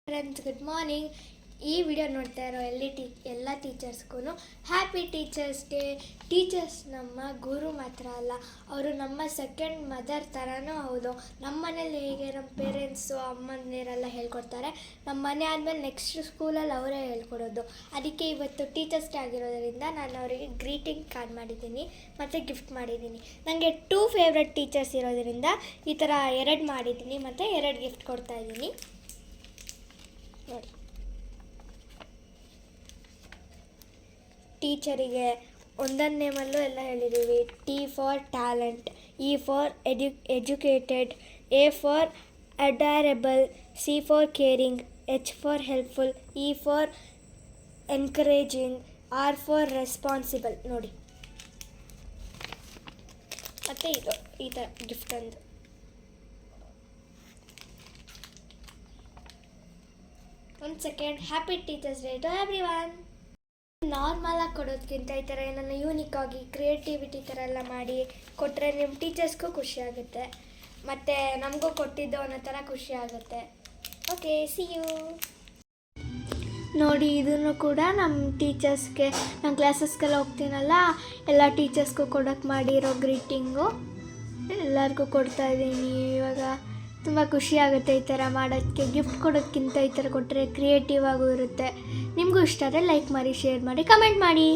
Friends, good morning. ಈ video ನೋಡ್ತಾ ಇರೋ ಎಲ್ಲ ಟೀಚರ್ಸ್ಗೂ ಹ್ಯಾಪಿ ಟೀಚರ್ಸ್ ಡೇ. ಟೀಚರ್ಸ್ ನಮ್ಮ ಗುರು ಮಾತ್ರ ಅಲ್ಲ, ಅವರು ನಮ್ಮ ಸೆಕೆಂಡ್ ಮದರ್ ಥರನೂ ಹೌದು. ನಮ್ಮ ಮನೇಲಿ ಹೇಗೆ ನಮ್ಮ ಪೇರೆಂಟ್ಸು ಅಮ್ಮಂದಿರೆಲ್ಲ ಹೇಳ್ಕೊಡ್ತಾರೆ, ನಮ್ಮ ಮನೆ ಆದಮೇಲೆ ನೆಕ್ಸ್ಟ್ ಸ್ಕೂಲಲ್ಲಿ ಅವರೇ ಹೇಳ್ಕೊಡೋದು. ಅದಕ್ಕೆ ಇವತ್ತು ಟೀಚರ್ಸ್ ಡೇ ಆಗಿರೋದ್ರಿಂದ ನಾನು ಅವರಿಗೆ ಗ್ರೀಟಿಂಗ್ ಕಾರ್ಡ್ ಮಾಡಿದ್ದೀನಿ ಮತ್ತು ಗಿಫ್ಟ್ ಮಾಡಿದ್ದೀನಿ. ನನಗೆ 2 ಫೇವ್ರೆಟ್ ಟೀಚರ್ಸ್ ಇರೋದ್ರಿಂದ ಈ ಥರ 2 ಮಾಡಿದ್ದೀನಿ ಮತ್ತು 2 ಗಿಫ್ಟ್ ಕೊಡ್ತಾಯಿದ್ದೀನಿ. ನೋಡಿ, ಟೀಚರಿಗೆ ಒಂದೊಂದು ನೇಮಲ್ಲೂ ಎಲ್ಲ ಹೇಳಿದ್ದೀವಿ. T for talent, E for educated, A for adorable, C for caring, H for helpful, E for encouraging, R for responsible. ನೋಡಿ, ಮತ್ತು ಇದು ಈ ಥರ ಗಿಫ್ಟ್ ಒಂದು. ಒಂದು second. Happy teachers day to everyone. ನಾರ್ಮಲಾಗಿ ಕೊಡೋದಕ್ಕಿಂತ ಈ ಥರ ಏನನ್ನ ಯೂನಿಕ್ಕಾಗಿ ಕ್ರಿಯೇಟಿವಿಟಿ ಥರ ಎಲ್ಲ ಮಾಡಿ ಕೊಟ್ಟರೆ ನಿಮ್ಮ ಟೀಚರ್ಸ್ಗೂ ಖುಷಿ ಆಗುತ್ತೆ ಮತ್ತು ನಮಗೂ ಕೊಟ್ಟಿದ್ದು ಅನ್ನೋ ಥರ ಖುಷಿ ಆಗುತ್ತೆ. Okay, see you. ನೋಡಿ, ಇದನ್ನು ಕೂಡ ನಮ್ಮ ಟೀಚರ್ಸ್ಗೆ, ನಾನು ಕ್ಲಾಸಸ್ಗೆಲ್ಲ ಹೋಗ್ತೀನಲ್ಲ, ಎಲ್ಲ ಟೀಚರ್ಸ್ಗೂ ಕೊಡೋಕ್ಕೆ ಮಾಡಿರೋ ಗ್ರೀಟಿಂಗು ಎಲ್ಲರಿಗೂ ಕೊಡ್ತಾಯಿದ್ದೀನಿ. ಇವಾಗ ತುಂಬ ಖುಷಿ ಆಗುತ್ತೆ ಈ ಥರ ಮಾಡೋದಕ್ಕೆ. ಗಿಫ್ಟ್ ಕೊಡೋದಕ್ಕಿಂತ ಈ ಥರ ಕೊಟ್ಟರೆ ಕ್ರಿಯೇಟಿವ್ ಆಗೂ ಇರುತ್ತೆ. ನಿಮಗೂ ಇಷ್ಟ ಆದರೆ ಲೈಕ್ ಮಾಡಿ, ಶೇರ್ ಮಾಡಿ, ಕಮೆಂಟ್ ಮಾಡಿ.